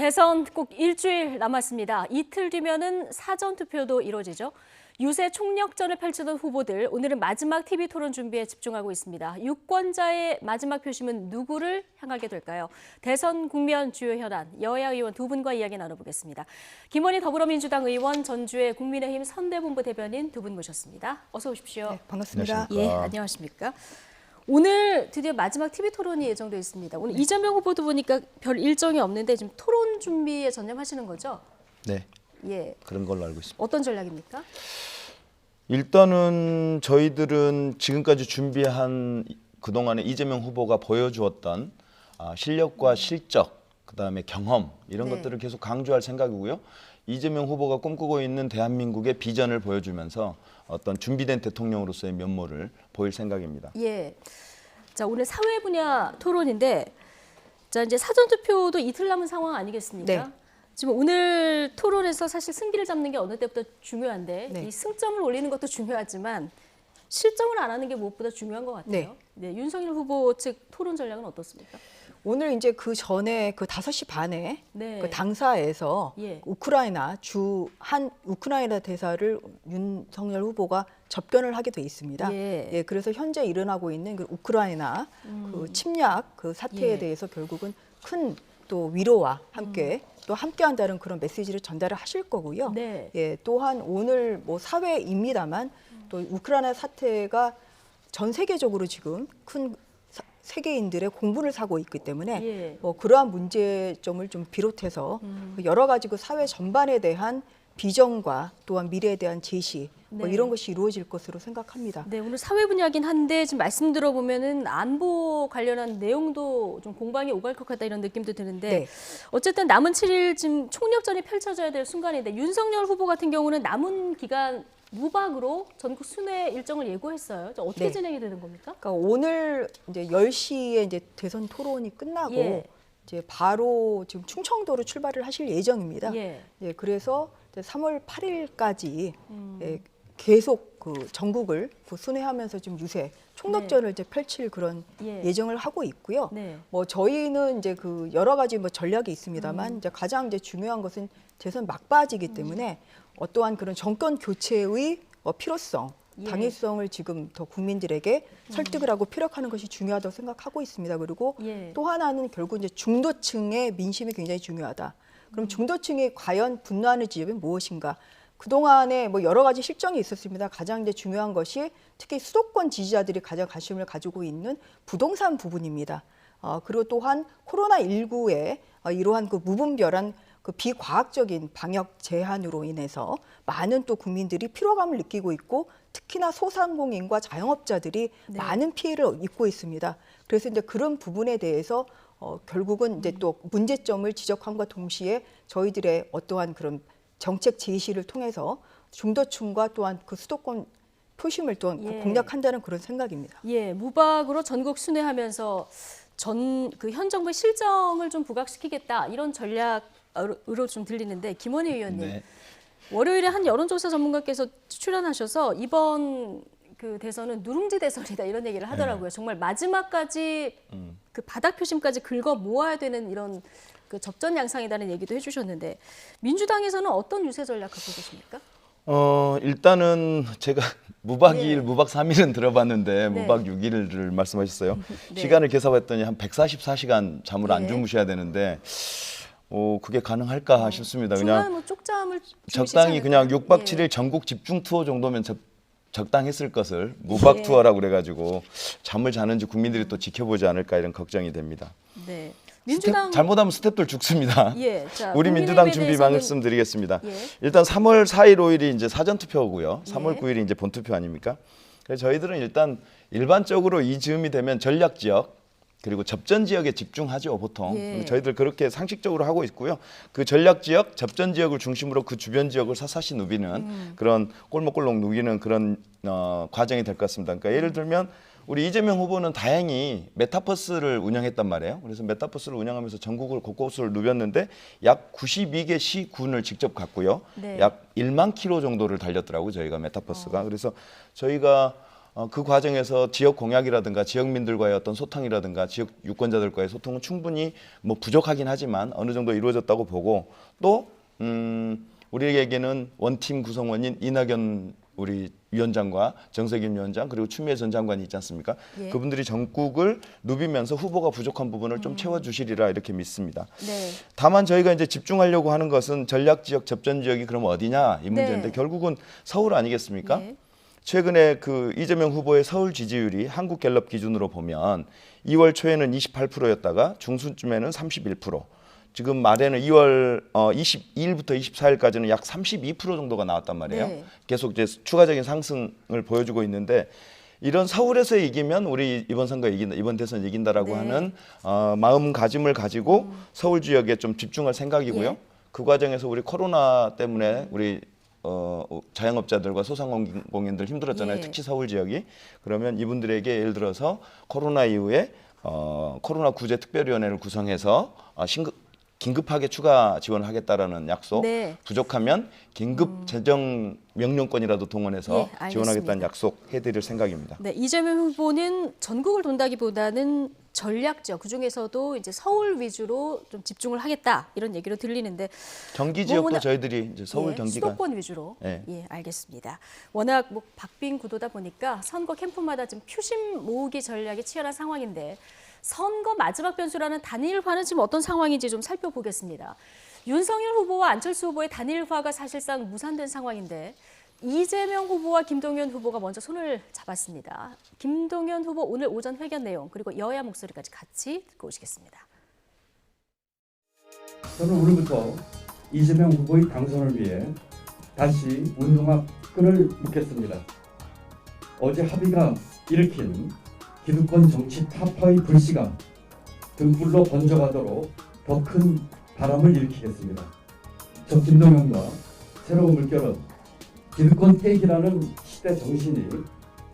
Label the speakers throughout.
Speaker 1: 대선 꼭 일주일 남았습니다. 이틀 뒤면은 사전투표도 이루어지죠. 유세 총력전을 펼치던 후보들, 오늘은 마지막 TV 토론 준비에 집중하고 있습니다. 유권자의 마지막 표심은 누구를 향하게 될까요? 대선 국면 주요 현안, 여야 의원 두 분과 이야기 나눠보겠습니다. 김원희 더불어민주당 의원, 전주의 국민의힘 선대본부 대변인 두 분 모셨습니다. 어서 오십시오.
Speaker 2: 네, 반갑습니다.
Speaker 1: 예, 안녕하십니까? 오늘 드디어 마지막 TV 토론이 예정돼 있습니다. 오늘 이재명 후보도 보니까 별 일정이 없는데 지금 토론 준비에 전념하시는 거죠?
Speaker 3: 네.
Speaker 1: 예.
Speaker 3: 그런 걸로 알고 있습니다.
Speaker 1: 어떤 전략입니까?
Speaker 3: 일단은 저희들은 지금까지 준비한 그동안에 이재명 후보가 보여주었던 실력과 실적, 그다음에 경험 이런
Speaker 1: 네.
Speaker 3: 것들을 계속 강조할 생각이고요. 이재명 후보가 꿈꾸고 있는 대한민국의 비전을 보여주면서 어떤 준비된 대통령으로서의 면모를 보일 생각입니다.
Speaker 1: 예. 자, 오늘 사회 분야 토론인데, 자, 이제 사전투표도 이틀 남은 상황 아니겠습니까?
Speaker 2: 네.
Speaker 1: 지금 오늘 토론에서 사실 승기를 잡는 게 어느 때보다 중요한데,
Speaker 2: 네.
Speaker 1: 이 승점을 올리는 것도 중요하지만 실점을 안 하는 게 무엇보다 중요한 것 같아요. 네. 윤석열 후보 측 토론 전략은 어떻습니까?
Speaker 2: 오늘 이제 그 전에 그 5시 반에
Speaker 1: 네.
Speaker 2: 그 당사에서
Speaker 1: 예.
Speaker 2: 우크라이나 우크라이나 대사를 윤석열 후보가 접견을 하게 돼 있습니다.
Speaker 1: 예.
Speaker 2: 그래서 현재 일어나고 있는 그 우크라이나 그 침략 그 사태에
Speaker 1: 예.
Speaker 2: 대해서 결국은 큰 또 위로와 함께 또 함께한다는 그런 메시지를 전달을 하실 거고요.
Speaker 1: 네.
Speaker 2: 또한 오늘 뭐 사회입니다만 또 우크라이나 사태가 전 세계적으로 지금 큰 세계인들의 공분을 사고 있기 때문에
Speaker 1: 예.
Speaker 2: 뭐 그러한 문제점을 좀 비롯해서 여러 가지 그 사회 전반에 대한 비전과 또한 미래에 대한 제시 뭐
Speaker 1: 네.
Speaker 2: 이런 것이 이루어질 것으로 생각합니다.
Speaker 1: 네, 오늘 사회 분야긴 한데 지금 말씀 들어보면은 안보 관련한 내용도 좀 공방이 오갈 것 같다 이런 느낌도 드는데
Speaker 2: 네.
Speaker 1: 어쨌든 남은 7일 지금 총력전이 펼쳐져야 될 순간인데 윤석열 후보 같은 경우는 남은 기간 무박으로 전국 순회 일정을 예고했어요. 어떻게
Speaker 2: 네.
Speaker 1: 진행이 되는 겁니까?
Speaker 2: 그러니까 오늘 이제 10시에 이제 대선 토론이 끝나고
Speaker 1: 예.
Speaker 2: 이제 바로 지금 충청도로 출발을 하실 예정입니다.
Speaker 1: 예.
Speaker 2: 그래서 이제 3월 8일까지 계속 그 전국을 그 순회하면서 지금 유세 총력전을 이제 펼칠 그런
Speaker 1: 예.
Speaker 2: 예정을 하고 있고요.
Speaker 1: 네.
Speaker 2: 뭐 저희는 이제 그 여러 가지 뭐 전략이 있습니다만 이제 가장 이제 중요한 것은 대선 막바지이기 때문에 어떠한 그런 정권 교체의 필요성,
Speaker 1: 예.
Speaker 2: 당위성을 지금 더 국민들에게 설득을 하고 피력하는 것이 중요하다고 생각하고 있습니다. 그리고
Speaker 1: 예.
Speaker 2: 또 하나는 결국 이제 중도층의 민심이 굉장히 중요하다. 그럼 중도층이 과연 분노하는 지점이 무엇인가? 그동안에 뭐 여러 가지 실정이 있었습니다. 가장 이제 중요한 것이 특히 수도권 지지자들이 가장 관심을 가지고 있는 부동산 부분입니다. 그리고 또한 코로나19의 이러한 그 무분별한 그 비과학적인 방역 제한으로 인해서 많은 또 국민들이 피로감을 느끼고 있고 특히나 소상공인과 자영업자들이
Speaker 1: 네.
Speaker 2: 많은 피해를 입고 있습니다. 그래서 이제 그런 부분에 대해서 결국은 이제 또 문제점을 지적함과 동시에 저희들의 어떠한 그런 정책 제시를 통해서 중도층과 또한 그 수도권 표심을 또한
Speaker 1: 예.
Speaker 2: 공략한다는 그런 생각입니다.
Speaker 1: 예, 무박으로 전국 순회하면서 현 정부의 실정을 좀 부각시키겠다 이런 전략으로 좀 들리는데 김원희 의원님.
Speaker 3: 네.
Speaker 1: 월요일에 한 여론조사 전문가께서 출연하셔서 이번 그 대선은 누룽지 대선이다 이런 얘기를 하더라고요. 정말 마지막까지 그 바닥 표심까지 긁어 모아야 되는 이런 그 접전 양상이라는 얘기도 해주셨는데 민주당에서는 어떤 유세 전략 갖고 계십니까?
Speaker 3: 일단은 제가 무박 2일,
Speaker 1: 예.
Speaker 3: 무박 3일은 들어봤는데
Speaker 1: 네.
Speaker 3: 무박 6일을 말씀하셨어요.
Speaker 1: 네.
Speaker 3: 시간을 계산했더니 한 144시간 잠을 안
Speaker 1: 예.
Speaker 3: 주무셔야 되는데 그게 가능할까 싶습니다.
Speaker 1: 중간에
Speaker 3: 그냥
Speaker 1: 뭐 쪽잠을
Speaker 3: 적당히 그냥 6박
Speaker 1: 예.
Speaker 3: 7일 전국 집중 투어 정도면 적당했을 것을 무박
Speaker 1: 예.
Speaker 3: 투어라고 그래가지고 잠을 자는지 국민들이 또 지켜보지 않을까 이런 걱정이 됩니다.
Speaker 1: 네. 민주당
Speaker 3: 잘못하면 스텝들 죽습니다.
Speaker 1: 예. 자,
Speaker 3: 우리 민주당
Speaker 1: 국민의힘에
Speaker 3: 준비
Speaker 1: 대해서는-
Speaker 3: 말씀드리겠습니다.
Speaker 1: 예.
Speaker 3: 일단 3월 4일, 5일이 이제 사전 투표고요. 3월
Speaker 1: 예.
Speaker 3: 9일이 이제 본투표 아닙니까? 그래서 저희들은 일단 일반적으로 이 즈음이 되면 전략 지역 그리고 접전 지역에 집중하죠, 보통.
Speaker 1: 예.
Speaker 3: 저희들 그렇게 상식적으로 하고 있고요. 그 전략 지역, 접전 지역을 중심으로 그 주변 지역을 사사시 누비는 그런 골목골목 누비는 그런 과정이 될 것 같습니다. 그러니까 예를 들면 우리 이재명 후보는 다행히 메타버스를 운영했단 말이에요. 그래서 메타버스를 운영하면서 전국을 곳곳을 누볐는데 약 92개 시군을 직접 갔고요.
Speaker 1: 네.
Speaker 3: 약 1만 킬로 정도를 달렸더라고요. 저희가 메타버스가. 그래서 저희가 그 과정에서 지역 공약이라든가 지역민들과의 어떤 소통이라든가 지역 유권자들과의 소통은 충분히 뭐 부족하긴 하지만 어느 정도 이루어졌다고 보고 또 우리에게는 원팀 구성원인 이낙연 우리 위원장과 정세균 위원장 그리고 추미애 전 장관이 있지 않습니까?
Speaker 1: 예.
Speaker 3: 그분들이 전국을 누비면서 후보가 부족한 부분을 좀 채워주시리라 이렇게 믿습니다.
Speaker 1: 네.
Speaker 3: 다만 저희가 이제 집중하려고 하는 것은 전략 지역, 접전 지역이 그럼 어디냐 이 문제인데
Speaker 1: 네.
Speaker 3: 결국은 서울 아니겠습니까?
Speaker 1: 예.
Speaker 3: 최근에 그 이재명 후보의 서울 지지율이 한국갤럽 기준으로 보면 2월 초에는 28%였다가 중순쯤에는 31%. 지금 말에는 2월 22일부터 24일까지는 약 32% 정도가 나왔단 말이에요.
Speaker 1: 네.
Speaker 3: 계속 이제 추가적인 상승을 보여주고 있는데 이런 서울에서 이기면 우리 이번 선거 이긴다, 이번 대선 이긴다라고
Speaker 1: 네.
Speaker 3: 하는 마음가짐을 가지고 서울 지역에 좀 집중할 생각이고요.
Speaker 1: 예.
Speaker 3: 그 과정에서 우리 코로나 때문에 우리 자영업자들과 소상공인들 힘들었잖아요.
Speaker 1: 예.
Speaker 3: 특히 서울 지역이. 그러면 이분들에게 예를 들어서 코로나 이후에 코로나 구제 특별위원회를 구성해서 긴급하게 추가 지원하겠다라는 약속,
Speaker 1: 네.
Speaker 3: 부족하면 긴급 재정 명령권이라도 동원해서
Speaker 1: 예, 알겠습니다.
Speaker 3: 지원하겠다는 약속 해드릴 생각입니다.
Speaker 1: 네, 이재명 후보는 전국을 돈다기보다는 전략 지역 그중에서도 이제 서울 위주로 좀 집중을 하겠다 이런 얘기로 들리는데
Speaker 3: 경기
Speaker 1: 뭐
Speaker 3: 지역도
Speaker 1: 워낙-
Speaker 3: 저희들이 이제 서울
Speaker 1: 예,
Speaker 3: 경기가
Speaker 1: 수도권 위주로
Speaker 3: 예.
Speaker 1: 예, 알겠습니다. 워낙 뭐 박빙 구도다 보니까 선거 캠프마다 지금 표심 모으기 전략이 치열한 상황인데 선거 마지막 변수라는 단일화는 지금 어떤 상황인지 좀 살펴보겠습니다. 윤석열 후보와 안철수 후보의 단일화가 사실상 무산된 상황인데 이재명 후보와 김동연 후보가 먼저 손을 잡았습니다. 김동연 후보 오늘 오전 회견 내용 그리고 여야 목소리까지 같이 듣고 오시겠습니다.
Speaker 4: 저는 오늘부터 이재명 후보의 당선을 위해 다시 운동화 끈을 묶겠습니다. 어제 합의가 일으킨 기득권 정치 타파의 불씨가 등불로 번져가도록 더 큰 바람을 일으키겠습니다. 저 김동연과 새로운 물결은 기득권 깨기라는 시대 정신이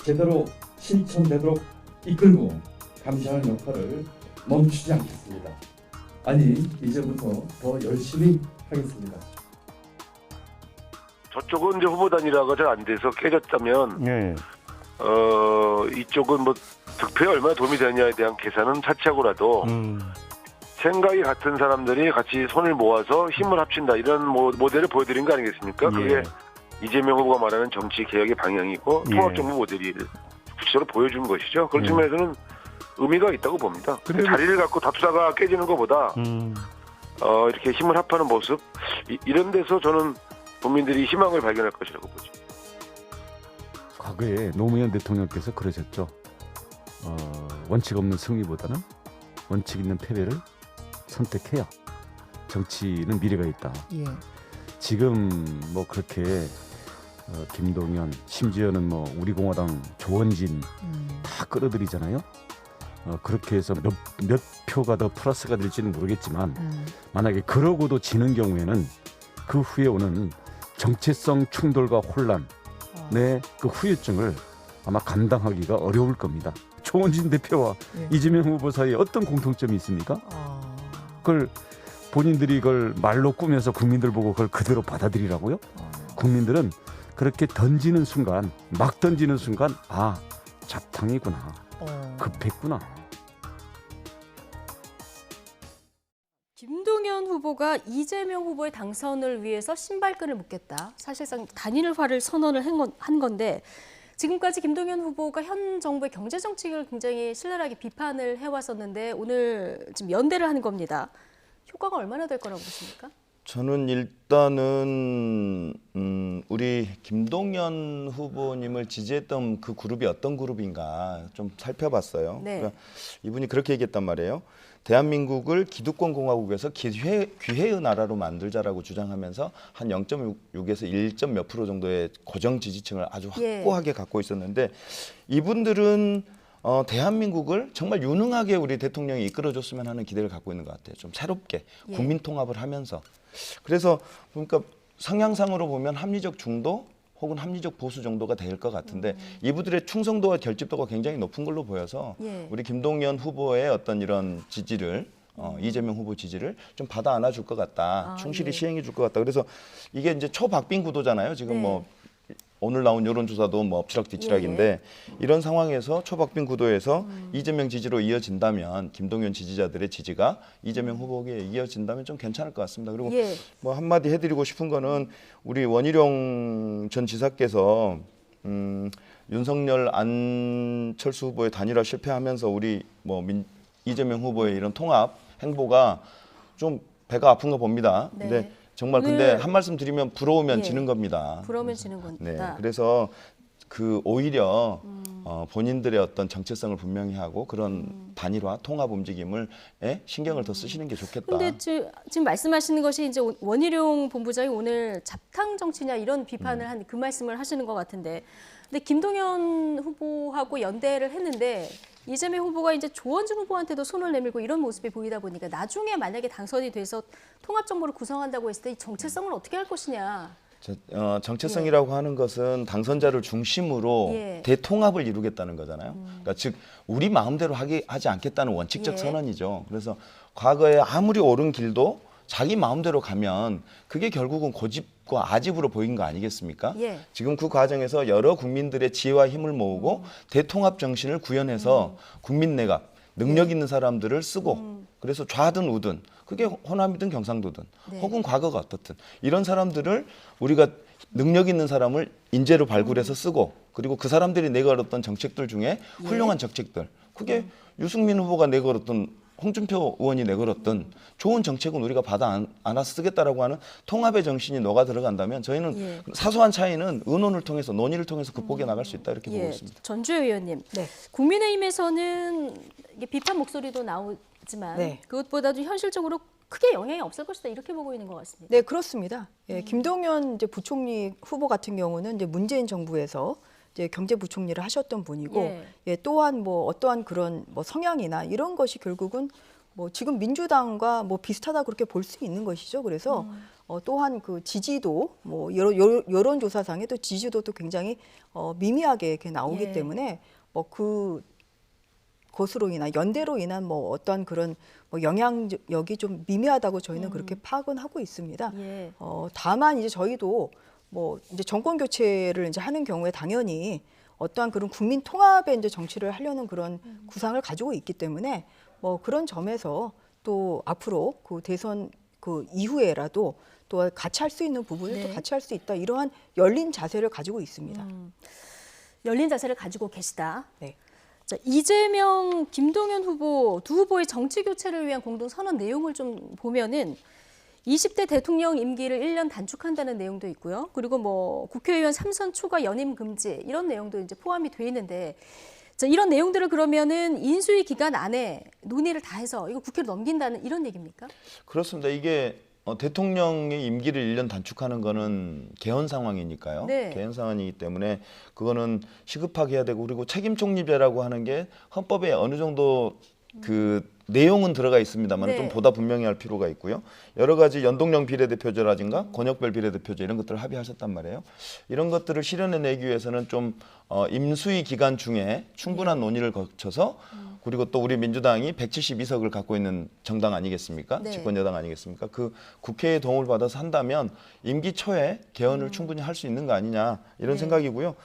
Speaker 4: 제대로 실천되도록 이끌고 감시하는 역할을 멈추지 않겠습니다. 아니, 이제부터 더 열심히 하겠습니다.
Speaker 5: 저쪽은 이제 후보 단일화가 잘 안 돼서 깨졌다면
Speaker 6: 예.
Speaker 5: 이쪽은 뭐 득표에 얼마나 도움이 되느냐에 대한 계산은 차치하고라도 생각이 같은 사람들이 같이 손을 모아서 힘을 합친다 이런 모델을 보여드린 거 아니겠습니까? 그게 이재명 후보가 말하는 정치 개혁의 방향이고
Speaker 6: 예.
Speaker 5: 통합정부 모델이 구체적으로 보여준 것이죠. 그런 측면에서는 의미가 있다고 봅니다.
Speaker 6: 그래도-
Speaker 5: 자리를 갖고 다투다가 깨지는 것보다 이렇게 힘을 합하는 모습 이런 데서 저는 국민들이 희망을 발견할 것이라고 보죠.
Speaker 6: 과거에 노무현 대통령께서 그러셨죠. 원칙 없는 승리보다는 원칙 있는 패배를 선택해야 정치는 미래가 있다.
Speaker 2: 예.
Speaker 6: 지금 뭐 그렇게 김동연 심지어는 뭐 우리 공화당 조원진 다 끌어들이잖아요. 그렇게 해서 몇 표가 더 플러스가 될지는 모르겠지만 만약에 그러고도 지는 경우에는 그 후에 오는 정체성 충돌과 혼란의 그 후유증을 아마 감당하기가 어려울 겁니다. 조원진 대표와
Speaker 2: 예.
Speaker 6: 이재명 후보 사이에 어떤 공통점이 있습니까? 그걸 본인들이 그걸 말로 꾸며서 국민들 보고 그걸 그대로 받아들이라고요? 국민들은 그렇게 던지는 순간, 막 던지는 순간 아, 잡탕이구나, 급했구나.
Speaker 1: 김동연 후보가 이재명 후보의 당선을 위해서 신발끈을 묶겠다. 사실상 단일화를 선언을 한 건데 지금까지 김동연 후보가 현 정부의 경제 정책을 굉장히 신랄하게 비판을 해왔었는데 오늘 지금 연대를 하는 겁니다. 효과가 얼마나 될 거라고 보십니까?
Speaker 3: 저는 일단은 우리 김동연 후보님을 지지했던 그 그룹이 어떤 그룹인가 좀 살펴봤어요.
Speaker 1: 네.
Speaker 3: 그러니까 이분이 그렇게 얘기했단 말이에요. 대한민국을 기득권 공화국에서 기회의 나라로 만들자라고 주장하면서 한 0.6에서 1점 몇 프로 정도의 고정 지지층을 아주
Speaker 1: 예.
Speaker 3: 확고하게 갖고 있었는데 이분들은 대한민국을 정말 유능하게 우리 대통령이 이끌어줬으면 하는 기대를 갖고 있는 것 같아요. 좀 새롭게
Speaker 1: 예.
Speaker 3: 국민 통합을 하면서. 그래서 그러니까 성향상으로 보면 합리적 중도 혹은 합리적 보수 정도가 될 것 같은데 이분들의 충성도와 결집도가 굉장히 높은 걸로 보여서
Speaker 1: 예.
Speaker 3: 우리 김동연 후보의 어떤 이런 지지를 이재명 후보 지지를 좀 받아 안아줄 것 같다.
Speaker 1: 아,
Speaker 3: 충실히
Speaker 1: 예.
Speaker 3: 시행해 줄 것 같다. 그래서 이게 이제 초박빙 구도잖아요. 지금
Speaker 1: 네.
Speaker 3: 뭐 오늘 나온 여론조사도 뭐 엎치락뒤치락인데 이런 상황에서 초박빙 구도에서 이재명 지지로 이어진다면 김동연 지지자들의 지지가 이재명 후보에게 이어진다면 좀 괜찮을 것 같습니다. 그리고
Speaker 1: 예.
Speaker 3: 뭐 한마디 해드리고 싶은 거는 우리 원희룡 전 지사께서 윤석열 안철수 후보의 단일화 실패하면서 우리 뭐 이재명 후보의 이런 통합 행보가 좀 배가 아픈가 봅니다.
Speaker 1: 네.
Speaker 3: 근데 정말
Speaker 1: 오늘-
Speaker 3: 근데 한 말씀 드리면 부러우면
Speaker 1: 예.
Speaker 3: 지는 겁니다.
Speaker 1: 부러우면 지는
Speaker 3: 네,
Speaker 1: 건다.
Speaker 3: 그래서 그 오히려 본인들의 어떤 정체성을 분명히 하고 그런 단일화 통합 움직임을 신경을 더 쓰시는 게 좋겠다.
Speaker 1: 근데 지금 말씀하시는 것이 이제 원희룡 본부장이 오늘 잡탕 정치냐 이런 비판을 한 그 말씀을 하시는 것 같은데, 근데 김동연 후보하고 연대를 했는데 이재명 후보가 이제 조원진 후보한테도 손을 내밀고 이런 모습이 보이다 보니까 나중에 만약에 당선이 돼서 통합 정부를 구성한다고 했을 때 이 정체성을 어떻게 할 것이냐.
Speaker 3: 정체성이라고 하는 것은 당선자를 중심으로
Speaker 1: 예.
Speaker 3: 대통합을 이루겠다는 거잖아요. 그러니까 즉 우리 마음대로 하지 않겠다는 원칙적
Speaker 1: 예.
Speaker 3: 선언이죠. 그래서 과거에 아무리 옳은 길도 자기 마음대로 가면 그게 결국은 고집과 아집으로 보인 거 아니겠습니까?
Speaker 1: 예.
Speaker 3: 지금 그 과정에서 여러 국민들의 지혜와 힘을 모으고 대통합 정신을 구현해서 국민 내각 능력 있는 사람들을 쓰고 그래서 좌든 우든 그게 호남이든 경상도든
Speaker 1: 네.
Speaker 3: 혹은 과거가 어떻든 이런 사람들을 우리가 능력 있는 사람을 인재로 발굴해서 쓰고 그리고 그 사람들이 내걸었던 정책들 중에 훌륭한 정책들 그게 유승민 후보가 내걸었던 홍준표 의원이 내걸었던 좋은 정책은 우리가 받아 안아 쓰겠다라고 하는 통합의 정신이 녹아 들어간다면 저희는
Speaker 1: 예.
Speaker 3: 사소한 차이는 의논을 통해서 논의를 통해서 극복해 나갈 수 있다 이렇게 보고 있습니다.
Speaker 1: 전주혜 의원님,
Speaker 2: 네.
Speaker 1: 국민의힘에서는 이게 비판 목소리도 나오지만
Speaker 2: 네.
Speaker 1: 그것보다도 현실적으로 크게 영향이 없을 것이다 이렇게 보고 있는 것 같습니다.
Speaker 2: 네, 그렇습니다. 예, 김동연 이제 부총리 후보 같은 경우는 이제 문재인 정부에서 이제 경제부총리를 하셨던 분이고,
Speaker 1: 예.
Speaker 2: 예, 또한 뭐 어떠한 그런 뭐 성향이나 이런 것이 결국은 뭐 지금 민주당과 뭐 비슷하다 그렇게 볼 수 있는 것이죠. 그래서 또한 그 지지도 뭐 여론조사상에 또 지지도도 굉장히 미미하게 이렇게 나오기
Speaker 1: 예.
Speaker 2: 때문에 뭐 그것으로 인한 연대로 인한 뭐 어떠한 그런 뭐 영향력이 좀 미미하다고 저희는 그렇게 파악은 하고 있습니다.
Speaker 1: 예.
Speaker 2: 다만 이제 저희도 뭐 이제 정권 교체를 이제 하는 경우에 당연히 어떠한 그런 국민 통합의 이제 정치를 하려는 그런 구상을 가지고 있기 때문에 뭐 그런 점에서 또 앞으로 그 대선 그 이후에라도 또 같이 할 수 있는 부분을
Speaker 1: 네.
Speaker 2: 또 같이 할 수 있다 이러한 열린 자세를 가지고 있습니다.
Speaker 1: 열린 자세를 가지고 계시다.
Speaker 2: 네.
Speaker 1: 자, 이재명, 김동연 후보 두 후보의 정치 교체를 위한 공동 선언 내용을 좀 보면은 20대 대통령 임기를 1년 단축한다는 내용도 있고요. 그리고 뭐 국회의원 3선 초과 연임 금지 이런 내용도 이제 포함이 돼 있는데, 자, 이런 내용들을 그러면은 인수위 기간 안에 논의를 다 해서 이거 국회로 넘긴다는 이런 얘기입니까?
Speaker 3: 그렇습니다. 이게 대통령의 임기를 1년 단축하는 거는 개헌 상황이니까요.
Speaker 1: 네.
Speaker 3: 개헌 상황이기 때문에 그거는 시급하게 해야 되고 그리고 책임 총리제라고 하는 게 헌법에 어느 정도 그 내용은 들어가 있습니다만
Speaker 1: 네.
Speaker 3: 좀 보다 분명히 할 필요가 있고요. 여러 가지 연동형 비례대표제라든가 권역별 비례대표제 이런 것들을 합의하셨단 말이에요. 이런 것들을 실현해내기 위해서는 좀 임수위 기간 중에 충분한 논의를 거쳐서 그리고 또 우리 민주당이 172석을 갖고 있는 정당 아니겠습니까?
Speaker 1: 네.
Speaker 3: 집권 여당 아니겠습니까? 그 국회의 도움을 받아서 한다면 임기 초에 개헌을 충분히 할 수 있는 거 아니냐 이런
Speaker 1: 네.
Speaker 3: 생각이고요.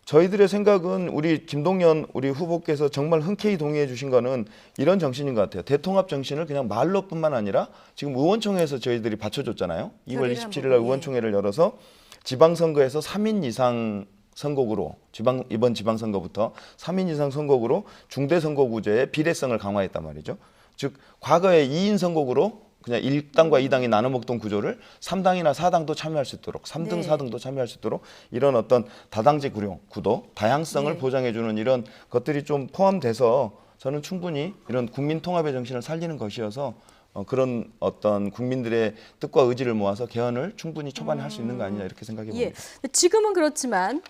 Speaker 3: 저희들의 생각은 우리 김동연 우리 후보께서 정말 흔쾌히 동의해 주신 거는 이런 정신인 것 같아요. 대통합 정신을 그냥 말로뿐만 아니라 지금 의원총회에서 저희들이 받쳐줬잖아요. 2월
Speaker 1: 결의를
Speaker 3: 27일
Speaker 1: 한번,
Speaker 3: 날
Speaker 1: 예.
Speaker 3: 의원총회를 열어서 지방선거에서 3인 이상 선거구로 이번 지방선거부터 3인 이상 선거구로 중대선거구제의 비례성을 강화했단 말이죠. 즉 과거에 2인 선거구로 그냥 1당과 2당이 나눠 먹던 구조를 3당이나 4당도 참여할 수 있도록 3등,
Speaker 1: 네.
Speaker 3: 4등도 참여할 수 있도록 이런 어떤 다당제 구도, 다양성을
Speaker 1: 네.
Speaker 3: 보장해주는 이런 것들이 좀 포함돼서 저는 충분히 이런 국민 통합의 정신을 살리는 것이어서 그런 어떤 국민들의 뜻과 의지를 모아서 개헌을 충분히 초반에 할 수 있는 거 아니냐 이렇게 생각해 봅니다.
Speaker 1: 예. 지금은 그렇지만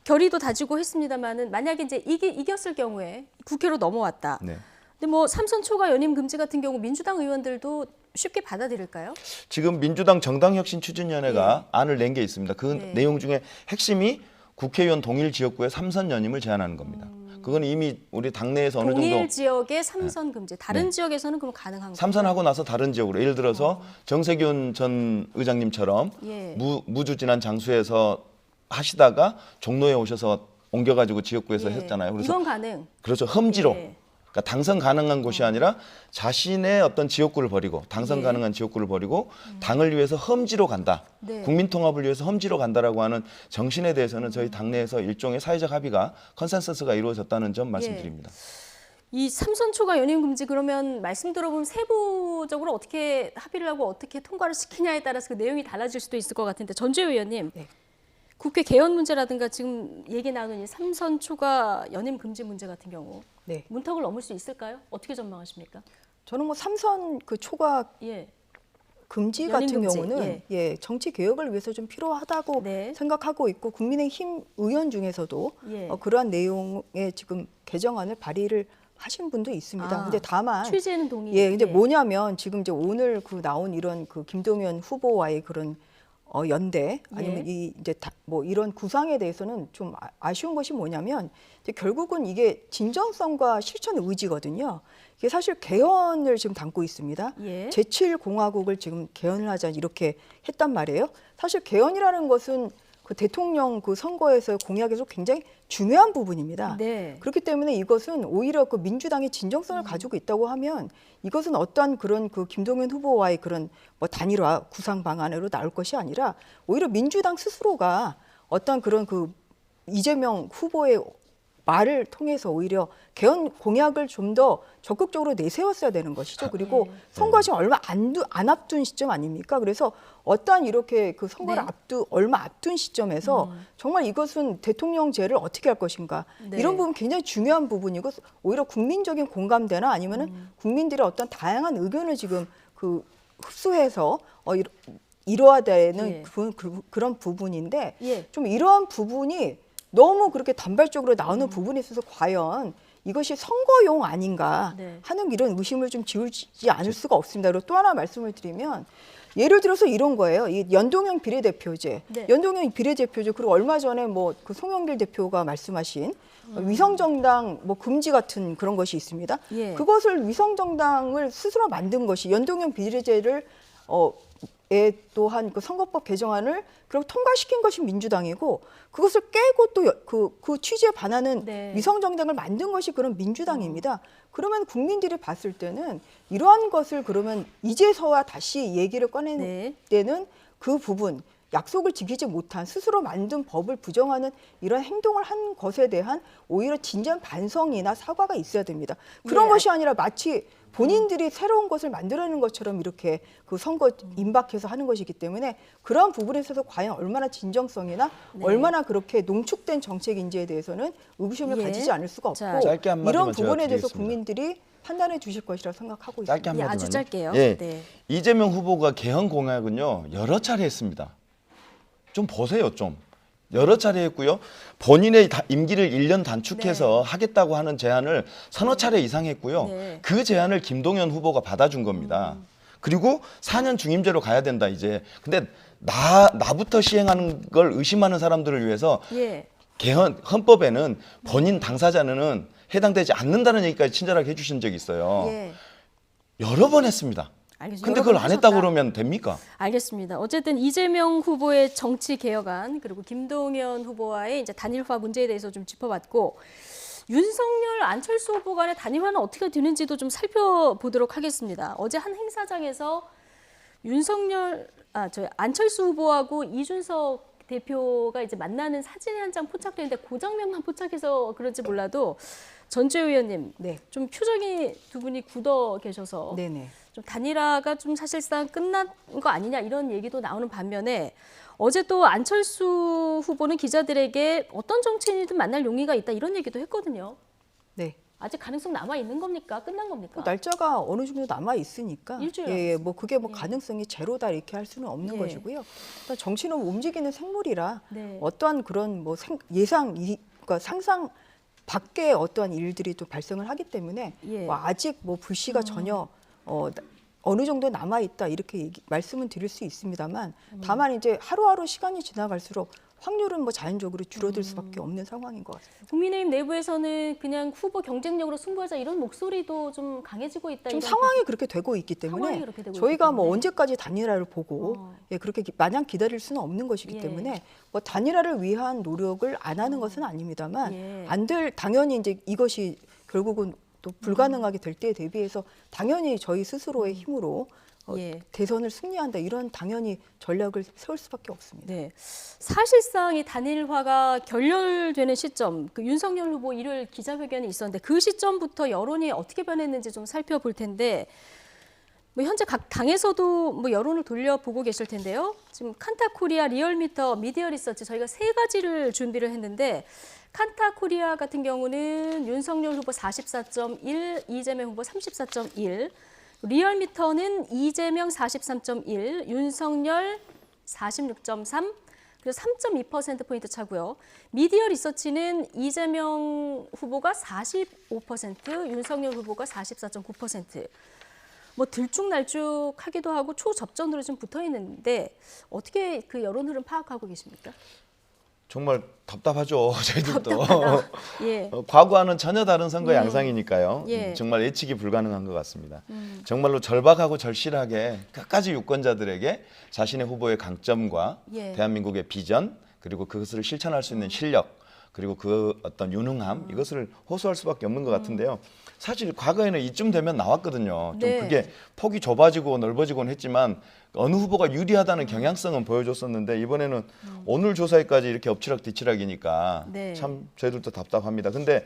Speaker 1: 결의도 다지고 했습니다만은 만약에 이제 이겼을 경우에 국회로 넘어왔다.
Speaker 3: 네.
Speaker 1: 근데 뭐 3선 초과 연임 금지 같은 경우 민주당 의원들도 쉽게 받아들일까요?
Speaker 3: 지금 민주당 정당혁신추진위원회가 안을 낸 게 있습니다. 그
Speaker 1: 네.
Speaker 3: 내용 중에 핵심이 국회의원 동일 지역구의 3선 연임을 제한하는 겁니다. 그건 이미 우리 당내에서 어느
Speaker 1: 동일
Speaker 3: 정도
Speaker 1: 지역의 3선 금지. 다른
Speaker 3: 네.
Speaker 1: 지역에서는 그럼 가능한 거예요?
Speaker 3: 3선하고 나서 다른 지역으로 예를 들어서 정세균 전 의장님처럼
Speaker 1: 예.
Speaker 3: 무주진한 장소에서 하시다가 종로에 오셔서 옮겨가지고 지역구에서
Speaker 1: 예.
Speaker 3: 했잖아요. 그래서
Speaker 1: 이건 가능.
Speaker 3: 그렇죠. 험지로.
Speaker 1: 예.
Speaker 3: 그러니까 당선 가능한 곳이 아니라 자신의 어떤 지역구를 버리고 당선
Speaker 1: 예.
Speaker 3: 가능한 지역구를 버리고 당을 위해서 험지로 간다.
Speaker 1: 네.
Speaker 3: 국민 통합을 위해서 험지로 간다라고 하는 정신에 대해서는 저희 당내에서 일종의 사회적 합의가 컨센서스가 이루어졌다는 점 말씀드립니다.
Speaker 1: 이 삼선 초과 연임 금지 그러면 말씀 들어보면 세부적으로 어떻게 합의를 하고 어떻게 통과를 시키냐에 따라서 그 내용이 달라질 수도 있을 것 같은데 전주혜 의원님,
Speaker 2: 네.
Speaker 1: 국회 개헌 문제라든가 지금 얘기 나눈 이 삼선 초과 연임 금지 문제 같은 경우
Speaker 2: 네.
Speaker 1: 문턱을 넘을 수 있을까요? 어떻게 전망하십니까?
Speaker 2: 저는 뭐 삼선 그 초과
Speaker 1: 예,
Speaker 2: 금지
Speaker 1: 연임
Speaker 2: 같은
Speaker 1: 금지,
Speaker 2: 경우는 정치 개혁을 위해서 좀 필요하다고
Speaker 1: 네.
Speaker 2: 생각하고 있고 국민의힘 의원 중에서도
Speaker 1: 예.
Speaker 2: 그러한 내용의 지금 개정안을 발의를 하신 분도 있습니다.
Speaker 1: 아,
Speaker 2: 근데 다만
Speaker 1: 취지에는 동의.
Speaker 2: 근데 뭐냐면 지금 이제 오늘 그 나온 이런 그 김동연 후보와의 그런 연대 아니면 이 이제 뭐 이런 구상에 대해서는 좀 아쉬운 것이 뭐냐면 이제 결국은 이게 진정성과 실천 의지거든요. 이게 사실 개헌을 지금 담고 있습니다.
Speaker 1: 예.
Speaker 2: 제7공화국을 지금 개헌을 하자 이렇게 했단 말이에요. 사실 개헌이라는 것은 그 대통령 그 선거에서 공약에서 굉장히 중요한 부분입니다.
Speaker 1: 네.
Speaker 2: 그렇기 때문에 이것은 오히려 그 민주당의 진정성을 가지고 있다고 하면 이것은 어떠한 그런 그 김동연 후보와의 그런 뭐 단일화 구상 방안으로 나올 것이 아니라 오히려 민주당 스스로가 어떤 그런 그 이재명 후보의 말을 통해서 오히려 개헌 공약을 좀 더 적극적으로 내세웠어야 되는 것이죠. 그리고 선거 지금 얼마 안 앞둔 시점 아닙니까? 그래서 어떠한 이렇게 그 선거를
Speaker 1: 네.
Speaker 2: 얼마 앞둔 시점에서 정말 이것은 대통령제를 어떻게 할 것인가
Speaker 1: 네.
Speaker 2: 이런 부분 굉장히 중요한 부분이고 오히려 국민적인 공감대나 아니면은 국민들의 어떤 다양한 의견을 지금 그 흡수해서 이루어야되는
Speaker 1: 예.
Speaker 2: 그런 부분인데
Speaker 1: 예.
Speaker 2: 좀 이러한 부분이 너무 그렇게 단발적으로 나오는 부분에 있어서 과연 이것이 선거용 아닌가
Speaker 1: 네.
Speaker 2: 하는 이런 의심을 좀 지우지 않을 수가 없습니다. 그리고 또 하나 말씀을 드리면 예를 들어서 이런 거예요. 이 연동형 비례대표제,
Speaker 1: 네.
Speaker 2: 연동형 비례대표제 그리고 얼마 전에 뭐 그 송영길 대표가 말씀하신 위성정당 뭐 금지 같은 그런 것이 있습니다.
Speaker 1: 예.
Speaker 2: 그것을 위성정당을 스스로 만든 것이 연동형 비례제를 또한 그 선거법 개정안을 그리고 통과시킨 것이 민주당이고 그것을 깨고 또 그 취지에 반하는
Speaker 1: 네.
Speaker 2: 위성정당을 만든 것이 그런 민주당입니다. 그러면 국민들이 봤을 때는 이러한 것을 그러면 이제서야 다시 얘기를 꺼내는
Speaker 1: 네.
Speaker 2: 때는 그 부분 약속을 지키지 못한 스스로 만든 법을 부정하는 이런 행동을 한 것에 대한 오히려 진지한 반성이나 사과가 있어야 됩니다. 그런
Speaker 1: 예.
Speaker 2: 것이 아니라 마치 본인들이 새로운 것을 만들어내는 것처럼 이렇게 그 선거 임박해서 하는 것이기 때문에 그러한 부분에 있어서 과연 얼마나 진정성이나
Speaker 1: 네.
Speaker 2: 얼마나 그렇게 농축된 정책인지에 대해서는 의구심을
Speaker 1: 예.
Speaker 2: 가지지 않을 수가 없고
Speaker 1: 자,
Speaker 3: 짧게 한마디만
Speaker 2: 이런
Speaker 3: 제가
Speaker 2: 부분에 대해서
Speaker 3: 드리겠습니다.
Speaker 2: 국민들이 판단해 주실 것이라 생각하고 있습니다.
Speaker 3: 짧게
Speaker 1: 예,
Speaker 3: 한마디만요.
Speaker 1: 아주 짧게요.
Speaker 3: 예,
Speaker 1: 네.
Speaker 3: 이재명 후보가 개헌 공약은요 여러 차례 했습니다. 좀 보세요, 좀. 여러 차례 했고요. 본인의 임기를 1년 단축해서 하겠다고 하는 제안을 서너 차례 이상 했고요.
Speaker 1: 네.
Speaker 3: 그 제안을 김동연 후보가 받아준 겁니다. 그리고 4년 중임제로 가야 된다, 이제. 근데 나부터 시행하는 걸 의심하는 사람들을 위해서
Speaker 1: 예.
Speaker 3: 개헌, 헌법에는 본인 당사자는 해당되지 않는다는 얘기까지 친절하게 해주신 적이 있어요.
Speaker 1: 예.
Speaker 3: 여러 번 했습니다.
Speaker 1: 알겠습니다.
Speaker 3: 근데
Speaker 1: 여러
Speaker 3: 그걸
Speaker 1: 번
Speaker 3: 안 했다고
Speaker 1: 하셨다.
Speaker 3: 그러면 됩니까?
Speaker 1: 알겠습니다. 어쨌든 이재명 후보의 정치 개혁안 그리고 김동연 후보와의 이제 단일화 문제에 대해서 좀 짚어봤고 윤석열 안철수 후보 간의 단일화는 어떻게 되는지도 좀 살펴보도록 하겠습니다. 어제 한 행사장에서 안철수 후보하고 이준석 대표가 이제 만나는 사진이 한 장 포착되는데 그 장면만 포착해서 그런지 몰라도 전주혜 의원님
Speaker 2: 네.
Speaker 1: 좀 표정이 두 분이 굳어 계셔서
Speaker 2: 네네.
Speaker 1: 좀 단일화가 좀 사실상 끝난 거 아니냐 이런 얘기도 나오는 반면에 어제 또 안철수 후보는 기자들에게 어떤 정치인이든 만날 용의가 있다 이런 얘기도 했거든요.
Speaker 2: 네.
Speaker 1: 아직 가능성 남아 있는 겁니까? 끝난 겁니까?
Speaker 2: 날짜가 어느 정도 남아 있으니까
Speaker 1: 일주일
Speaker 2: 뭐 그게 뭐
Speaker 1: 예.
Speaker 2: 가능성이 제로다 이렇게 할 수는 없는
Speaker 1: 예.
Speaker 2: 것이고요. 일단 정치는 움직이는 생물이라
Speaker 1: 네.
Speaker 2: 어떠한 그런 뭐 그러니까 상상 밖의 어떠한 일들이 또 발생을 하기 때문에
Speaker 1: 예.
Speaker 2: 뭐 아직 뭐 불씨가 전혀 어느 정도 남아 있다 이렇게 말씀은 드릴 수 있습니다만 다만 이제 하루하루 시간이 지나갈수록 확률은 뭐 자연적으로 줄어들 수밖에 없는 상황인 것 같습니다.
Speaker 1: 국민의힘 내부에서는 그냥 후보 경쟁력으로 승부하자 이런 목소리도 좀 강해지고 있다.
Speaker 2: 지금
Speaker 1: 이런
Speaker 2: 상황이 그렇게 되고 있기
Speaker 1: 상황이
Speaker 2: 때문에
Speaker 1: 그렇게 되고
Speaker 2: 저희가
Speaker 1: 있기
Speaker 2: 뭐
Speaker 1: 때문에.
Speaker 2: 언제까지 단일화를 보고 그렇게 마냥 기다릴 수는 없는 것이기
Speaker 1: 예.
Speaker 2: 때문에 뭐 단일화를 위한 노력을 안 하는 것은 아닙니다만
Speaker 1: 예.
Speaker 2: 당연히 이제 이것이 결국은 또 불가능하게 될 때에 대비해서 당연히 저희 스스로의 힘으로
Speaker 1: 예.
Speaker 2: 대선을 승리한다 이런 당연히 전략을 세울 수밖에 없습니다.
Speaker 1: 네, 사실상 이 단일화가 결렬되는 시점, 그 윤석열 후보 일요일 기자회견이 있었는데 그 시점부터 여론이 어떻게 변했는지 좀 살펴볼 텐데, 뭐 현재 각 당에서도 뭐 여론을 돌려보고 계실 텐데요. 지금 칸타코리아, 리얼미터, 미디어 리서치 저희가 3가지를 준비를 했는데, 칸타코리아 같은 경우는 윤석열 후보 44.1, 이재명 후보 34.1. 리얼미터는 이재명 43.1, 윤석열 46.3, 그래서 3.2%포인트 차고요. 미디어 리서치는 이재명 후보가 45%, 윤석열 후보가 44.9%. 뭐 들쭉날쭉하기도 하고 초접전으로 좀 붙어 있는데 어떻게 그 여론 흐름 파악하고 계십니까?
Speaker 3: 정말 답답하죠. 저희들도.
Speaker 1: 예.
Speaker 3: 과거와는 전혀 다른 선거 양상이니까요.
Speaker 1: 예.
Speaker 3: 정말 예측이 불가능한 것 같습니다. 정말로 절박하고 절실하게 끝까지 유권자들에게 자신의 후보의 강점과
Speaker 1: 예.
Speaker 3: 대한민국의 비전, 그리고 그것을 실천할 수 있는 실력, 그리고 그 어떤 유능함, 이것을 호소할 수밖에 없는 것 같은데요. 사실 과거에는 이쯤 되면 나왔거든요. 좀
Speaker 1: 네.
Speaker 3: 그게 폭이 좁아지고 넓어지곤 했지만 어느 후보가 유리하다는 경향성은 보여줬었는데 이번에는 오늘 조사에까지 이렇게 엎치락뒤치락이니까
Speaker 1: 네.
Speaker 3: 참 저희들도 답답합니다. 근데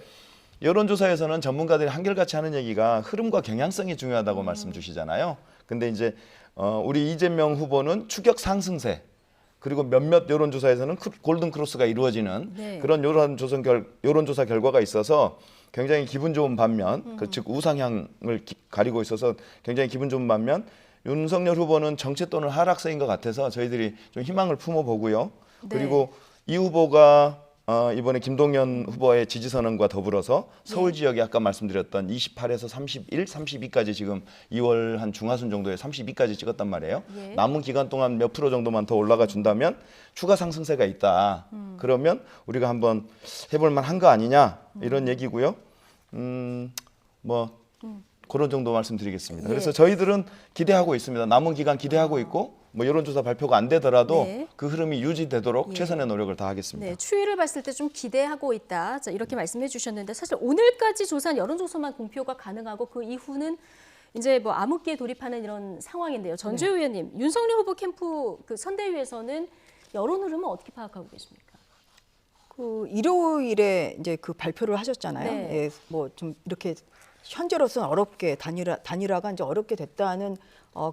Speaker 3: 여론조사에서는 전문가들이 한결같이 하는 얘기가 흐름과 경향성이 중요하다고 말씀 주시잖아요. 근데 이제 우리 이재명 후보는 추격 상승세, 그리고 몇몇 여론조사에서는 골든 크로스가 이루어지는
Speaker 1: 네.
Speaker 3: 그런 여론조사 결과가 있어서 굉장히 기분 좋은 반면, 즉 우상향을 가리고 있어서 굉장히 기분 좋은 반면 윤석열 후보는 정체돈은 하락세인 것 같아서 저희들이 좀 희망을 품어보고요.
Speaker 1: 네.
Speaker 3: 그리고 이 후보가 이번에 김동연 후보의 지지선언과 더불어서 서울 지역에 아까 말씀드렸던 28에서 31, 32까지 지금 2월 한 중하순 정도에 32까지 찍었단 말이에요.
Speaker 1: 예.
Speaker 3: 남은 기간 동안 몇 프로 정도만 더 올라가 준다면 추가 상승세가 있다. 그러면 우리가 한번 해볼 만한 거 아니냐 이런 얘기고요. 그런 정도 말씀드리겠습니다.
Speaker 1: 예.
Speaker 3: 그래서 저희들은 기대하고 있습니다. 남은 기간 기대하고 있고 뭐 여론조사 발표가 안 되더라도
Speaker 1: 네.
Speaker 3: 그 흐름이 유지되도록
Speaker 1: 예.
Speaker 3: 최선의 노력을 다하겠습니다.
Speaker 1: 네, 추이를 봤을 때 좀 기대하고 있다. 자, 이렇게 말씀해 주셨는데 사실 오늘까지 조사한 여론조사만 공표가 가능하고 그 이후는 이제 뭐 암흑기에 돌입하는 이런 상황인데요. 전주혜 의원님, 윤석열 후보 캠프 그 선대위에서는 여론 흐름은 어떻게 파악하고 계십니까?
Speaker 2: 그 일요일에 이제 그 발표를 하셨잖아요.
Speaker 1: 네.
Speaker 2: 예, 뭐 좀 이렇게 현재로서는 어렵게 단일화가 이제 어렵게 됐다는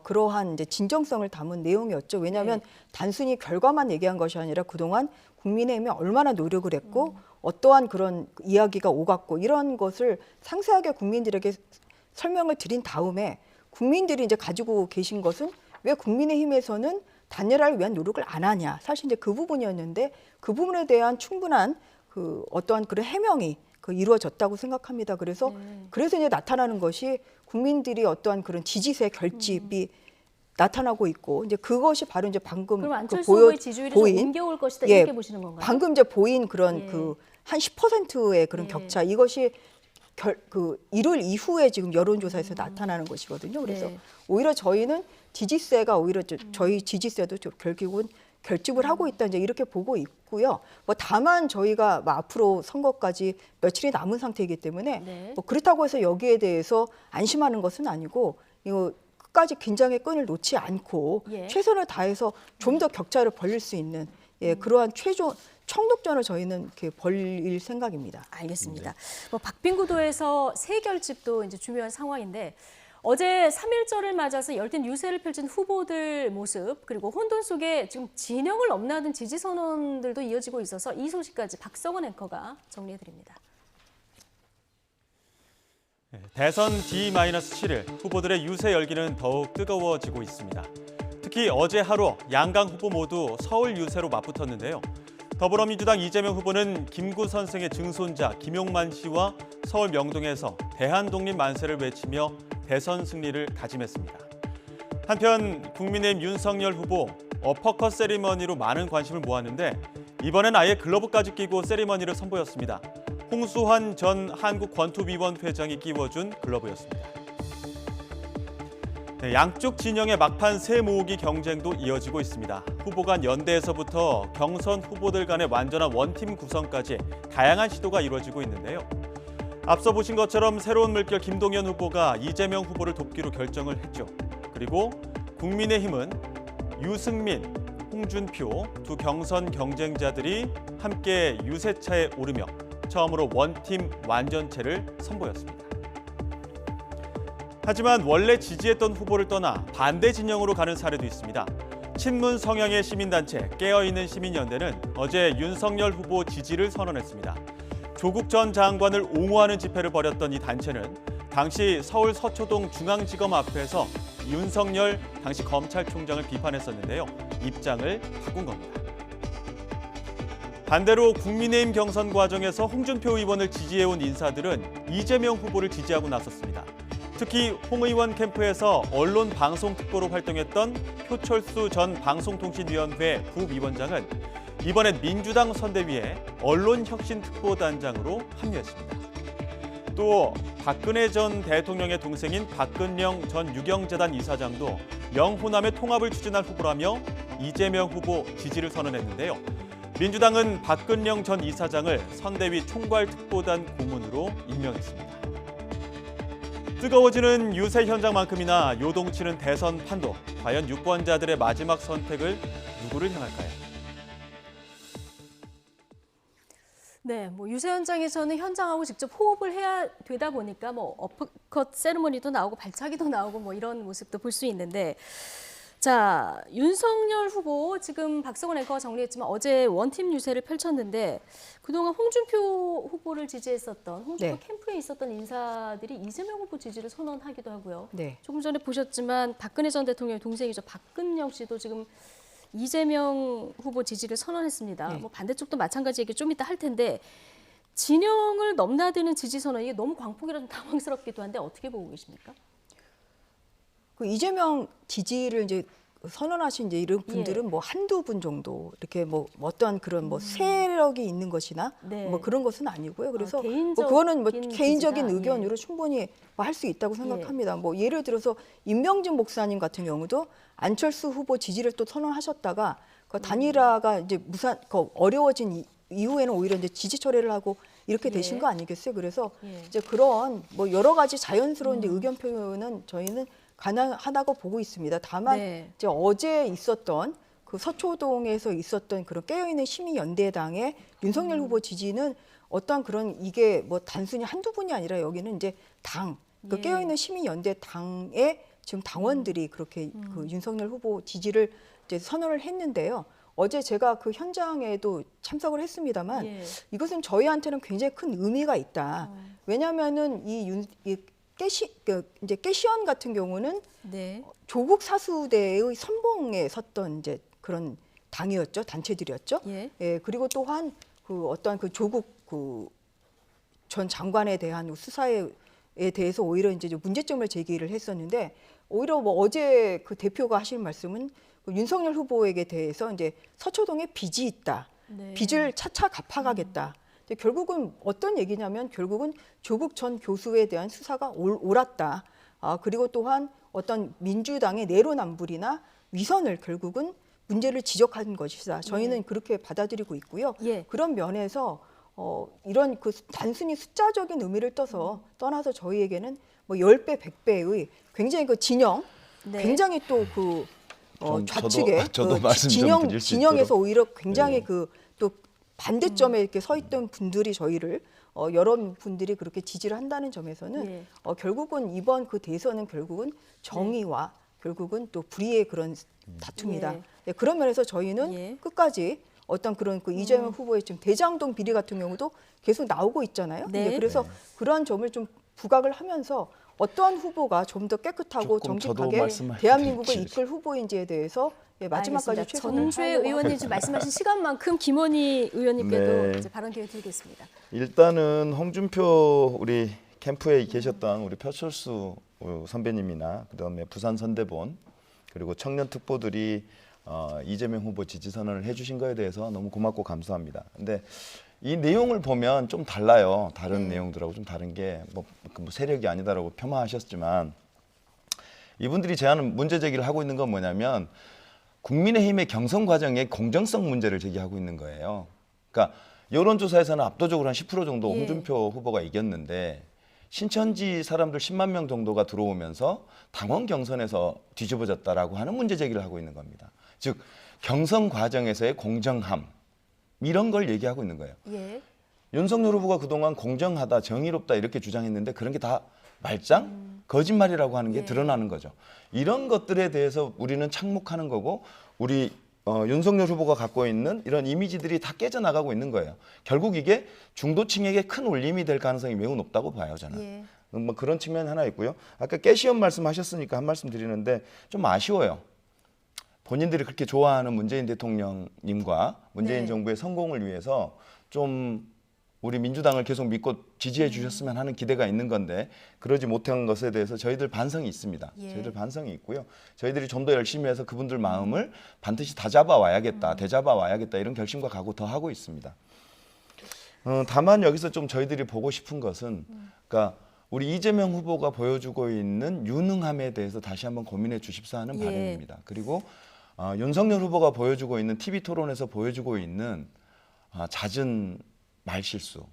Speaker 2: 그러한 이제 진정성을 담은 내용이었죠. 왜냐하면 단순히 결과만 얘기한 것이 아니라 그동안 국민의힘이 얼마나 노력을 했고 어떠한 그런 이야기가 오갔고 이런 것을 상세하게 국민들에게 설명을 드린 다음에 국민들이 이제 가지고 계신 것은 왜 국민의힘에서는 단일화를 위한 노력을 안 하냐. 사실 이제 그 부분이었는데 그 부분에 대한 충분한 그 어떠한 그런 해명이 이루어졌다고 생각합니다. 그래서 이제 나타나는 것이 국민들이 어떠한 그런 지지세 결집이 나타나고 있고 이제 그것이 바로 이제 방금
Speaker 1: 그럼 안철수 후보의 지지율이 좀 옮겨올 것이다 이렇게 보시는 건가요?
Speaker 2: 방금 이제 보인 그런
Speaker 1: 예.
Speaker 2: 그 한 10%의 그런
Speaker 1: 예.
Speaker 2: 격차 이것이 일요일 이후에 지금 여론조사에서 나타나는 것이거든요. 그래서
Speaker 1: 네.
Speaker 2: 오히려 저희는 지지세가 오히려 저희 지지세도 결국은 결집을 하고 있다 이제 이렇게 보고 있고요. 뭐 다만 저희가 뭐 앞으로 선거까지 며칠이 남은 상태이기 때문에
Speaker 1: 네.
Speaker 2: 뭐 그렇다고 해서 여기에 대해서 안심하는 것은 아니고 이거 끝까지 긴장의 끈을 놓지 않고
Speaker 1: 예.
Speaker 2: 최선을 다해서 좀 더 격차를 벌릴 수 있는 그러한 청독전을 저희는 이렇게 벌일 생각입니다.
Speaker 1: 알겠습니다. 뭐 박빙구도에서 새 결집도 이제 중요한 상황인데 어제 3.1절을 맞아서 열띤 유세를 펼친 후보들 모습 그리고 혼돈 속에 지금 진영을 넘나든 지지 선언들도 이어지고 있어서 이 소식까지 박성원 앵커가 정리해드립니다.
Speaker 7: 대선 D-7일 후보들의 유세 열기는 더욱 뜨거워지고 있습니다. 특히 어제 하루 양강 후보 모두 서울 유세로 맞붙었는데요. 더불어민주당 이재명 후보는 김구 선생의 증손자 김용만 씨와 서울 명동에서 대한독립 만세를 외치며 대선 승리를 다짐했습니다. 한편 국민의힘 윤석열 후보 어퍼컷 세리머니로 많은 관심을 모았는데 이번엔 아예 글러브까지 끼고 세리머니를 선보였습니다. 홍수환 전 한국권투위원 회장이 끼워준 글러브였습니다. 네, 양쪽 진영의 막판 새 모으기 경쟁도 이어지고 있습니다. 후보 간 연대에서부터 경선 후보들 간의 완전한 원팀 구성까지 다양한 시도가 이루어지고 있는데요. 앞서 보신 것처럼 새로운 물결 김동연 후보가 이재명 후보를 돕기로 결정을 했죠. 그리고 국민의힘은 유승민, 홍준표 두 경선 경쟁자들이 함께 유세차에 오르며 처음으로 원팀 완전체를 선보였습니다. 하지만 원래 지지했던 후보를 떠나 반대 진영으로 가는 사례도 있습니다. 친문 성향의 시민단체 깨어있는 시민연대는 어제 윤석열 후보 지지를 선언했습니다. 조국 전 장관을 옹호하는 집회를 벌였던 이 단체는 당시 서울 서초동 중앙지검 앞에서 윤석열 당시 검찰총장을 비판했었는데요. 입장을 바꾼 겁니다. 반대로 국민의힘 경선 과정에서 홍준표 의원을 지지해온 인사들은 이재명 후보를 지지하고 나섰습니다. 특히 홍 의원 캠프에서 언론방송특보로 활동했던 표철수 전 방송통신위원회 부위원장은 이번엔 민주당 선대위에 언론혁신특보단장으로 합류했습니다. 또 박근혜 전 대통령의 동생인 박근영 전 유경재단 이사장도 영호남의 통합을 추진할 후보라며 이재명 후보 지지를 선언했는데요. 민주당은 박근영 전 이사장을 선대위 총괄특보단 고문으로 임명했습니다. 뜨거워지는 유세 현장만큼이나 요동치는 대선 판도. 과연 유권자들의 마지막 선택을 누구를 향할까요?
Speaker 1: 네, 뭐 유세 현장에서는 현장하고 직접 호흡을 해야 되다 보니까 뭐 어퍼컷 세리머니도 나오고 발차기도 나오고 뭐 이런 모습도 볼 수 있는데, 자, 윤석열 후보 지금 박성원 앵커가 정리했지만 어제 원팀 유세를 펼쳤는데 그동안 홍준표 후보를 지지했었던 홍준표
Speaker 2: 네.
Speaker 1: 캠프에 있었던 인사들이 이재명 후보 지지를 선언하기도 하고요.
Speaker 2: 네.
Speaker 1: 조금 전에 보셨지만 박근혜 전 대통령의 동생이죠. 박근영 씨도 지금 이재명 후보 지지를 선언했습니다.
Speaker 2: 네.
Speaker 1: 뭐 반대쪽도 마찬가지 얘기 좀 이따 할 텐데 진영을 넘나드는 지지 선언 이게 너무 광폭이라 좀 당황스럽기도 한데 어떻게 보고 계십니까?
Speaker 2: 그 이재명 지지를 이제 선언하신 이제 이런 분들은 뭐 한두 분 정도 이렇게 뭐 어떠한 그런 뭐 세력이 있는 것이나
Speaker 1: 네.
Speaker 2: 뭐 그런 것은 아니고요. 그래서 뭐
Speaker 1: 개인적인
Speaker 2: 그거는 뭐
Speaker 1: 지지다.
Speaker 2: 개인적인
Speaker 1: 예.
Speaker 2: 의견으로 충분히 뭐 할 수 있다고 생각합니다. 뭐 예를 들어서 임명진 목사님 같은 경우도 안철수 후보 지지를 또 선언하셨다가 그 단일화가 이제 어려워진 이후에는 오히려 이제 지지 철회를 하고 이렇게 되신
Speaker 1: 예.
Speaker 2: 거 아니겠어요? 그래서
Speaker 1: 예.
Speaker 2: 이제 그런 뭐 여러 가지 자연스러운 이제 의견 표현은 저희는 가능하다고 보고 있습니다. 다만
Speaker 1: 네.
Speaker 2: 이제 어제 있었던 그 서초동에서 있었던 그런 깨어있는 시민연대당의 윤석열 후보 지지는 어떤 그런 이게 뭐 단순히 한두 분이 아니라 여기는 이제 그
Speaker 1: 예.
Speaker 2: 깨어있는 시민연대당의 지금 당원들이 그렇게 그 윤석열 후보 지지를 이제 선언을 했는데요. 어제 제가 그 현장에도 참석을 했습니다만
Speaker 1: 예.
Speaker 2: 이것은 저희한테는 굉장히 큰 의미가 있다. 왜냐하면은 이제 깨시원 같은 경우는
Speaker 1: 네.
Speaker 2: 조국 사수대의 선봉에 섰던 이제 그런 당이었죠, 단체들이었죠.
Speaker 1: 예.
Speaker 2: 예, 그리고 또한 그 어떤 그 조국 그 전 장관에 대한 수사에 대해서 오히려 이제 문제점을 제기를 했었는데 오히려 뭐 어제 그 대표가 하신 말씀은 그 윤석열 후보에게 대해서 이제 서초동에 빚이 있다,
Speaker 1: 네.
Speaker 2: 빚을 차차 갚아가겠다. 근데 결국은 어떤 얘기냐면 결국은 조국 전 교수에 대한 수사가 옳았다. 그리고 또한 어떤 민주당의 내로남불이나 위선을 결국은 문제를 지적한 것이다. 저희는 그렇게 받아들이고 있고요.
Speaker 1: 예.
Speaker 2: 그런 면에서 이런 그 단순히 숫자적인 의미를 떠나서 저희에게는 뭐 10배, 100배의 굉장히 그 진영,
Speaker 1: 네.
Speaker 2: 굉장히 또 그 좌측에
Speaker 3: 저도 말씀 좀 드릴 수
Speaker 2: 진영에서
Speaker 3: 있도록.
Speaker 2: 오히려 굉장히
Speaker 3: 네.
Speaker 2: 그 또 반대점에 이렇게 서 있던 분들이 저희를 여러분들이 그렇게 지지를 한다는 점에서는
Speaker 1: 예.
Speaker 2: 결국은 이번 그 대선은 결국은 정의와 결국은 또 불의의 그런 다툼이다.
Speaker 1: 예.
Speaker 2: 네, 그런 면에서 저희는
Speaker 1: 예.
Speaker 2: 끝까지 어떤 그런 그 이재명 후보의 지금 대장동 비리 같은 경우도 계속 나오고 있잖아요.
Speaker 1: 네.
Speaker 2: 그래서 그러한 점을 좀 부각을 하면서 어떠한 후보가 좀 더 깨끗하고
Speaker 3: 조금 저도
Speaker 2: 정직하게
Speaker 3: 말씀을
Speaker 2: 대한민국을
Speaker 3: 드리겠습니다.
Speaker 2: 이끌 후보인지에 대해서 마지막까지
Speaker 1: 알겠습니다.
Speaker 2: 최선을
Speaker 1: 전주의
Speaker 2: 다하려고
Speaker 1: 의원님 지금 말씀하신 시간만큼 김원희 의원님께도
Speaker 3: 네.
Speaker 1: 이제 발언 기회 드리겠습니다.
Speaker 3: 일단은 홍준표 우리 캠프에 계셨던 우리 표철수 선배님이나 그다음에 부산 선대본 그리고 청년 특보들이 이재명 후보 지지 선언을 해주신 거에 대해서 너무 고맙고 감사합니다. 근데 이 내용을 보면 좀 달라요. 다른 내용들하고 좀 다른 게 뭐 세력이 아니다라고 폄하하셨지만 이분들이 제안은 문제 제기를 하고 있는 건 뭐냐면 국민의힘의 경선 과정의 공정성 문제를 제기하고 있는 거예요. 그러니까 여론조사에서는 압도적으로 한 10% 정도 홍준표 후보가 이겼는데 신천지 사람들 10만 명 정도가 들어오면서 당원 경선에서 뒤집어졌다라고 하는 문제 제기를 하고 있는 겁니다. 즉 경선 과정에서의 공정함 이런 걸 얘기하고 있는 거예요.
Speaker 1: 예.
Speaker 3: 윤석열 후보가 그동안 공정하다, 정의롭다 이렇게 주장했는데 그런 게 다 말짱? 거짓말이라고 하는 게 드러나는 거죠. 이런 것들에 대해서 우리는 착목하는 거고 우리 윤석열 후보가 갖고 있는 이런 이미지들이 다 깨져나가고 있는 거예요. 결국 이게 중도층에게 큰 울림이 될 가능성이 매우 높다고 봐요, 저는.
Speaker 1: 예.
Speaker 3: 뭐 그런 측면 하나 있고요. 아까 깨시험 말씀하셨으니까 한 말씀 드리는데 좀 아쉬워요. 본인들이 그렇게 좋아하는 문재인 대통령님과 문재인 정부의 성공을 위해서 좀 우리 민주당을 계속 믿고 지지해 주셨으면 하는 기대가 있는 건데 그러지 못한 것에 대해서 저희들 반성이 있습니다. 저희들 반성이 있고요. 저희들이 좀 더 열심히 해서 그분들 마음을 반드시 다잡아 와야겠다, 되잡아 와야겠다 이런 결심과 각오 더 하고 있습니다. 다만 여기서 좀 저희들이 보고 싶은 것은 그러니까 우리 이재명 후보가 보여주고 있는 유능함에 대해서 다시 한번 고민해 주십사 하는 바람입니다. 그리고 윤석열 후보가 보여주고 있는 TV 토론에서 보여주고 있는 잦은 말실수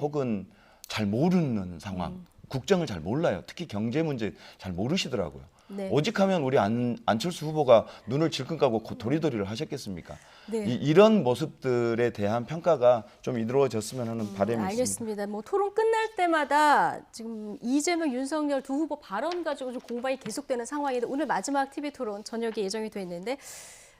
Speaker 3: 혹은 잘 모르는 상황, 국정을 잘 몰라요. 특히 경제 문제 잘 모르시더라고요. 오직하면 우리 안철수 후보가 눈을 질끈 까고 도리도리를 하셨겠습니까? 이런 모습들에 대한 평가가 좀 이루어졌으면 하는 바람이 있습니다.
Speaker 1: 알겠습니다. 뭐 토론 끝날 때마다 지금 이재명, 윤석열 두 후보 발언 가지고 좀 공방이 계속되는 상황인데 오늘 마지막 TV 토론 저녁에 예정이 돼 있는데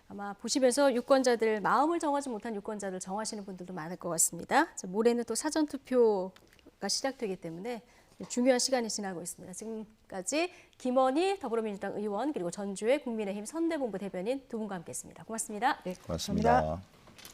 Speaker 1: 아마 보시면서 유권자들 마음을 정하지 못한 유권자들 정하시는 분들도 많을 것 같습니다. 모레는 또 사전 투표가 시작되기 때문에 중요한 시간이 지나고 있습니다. 지금까지 김원희 더불어민주당 의원 그리고 전주의 국민의힘 선대본부 대변인 두 분과 함께했습니다. 고맙습니다.
Speaker 2: 네,
Speaker 3: 고맙습니다.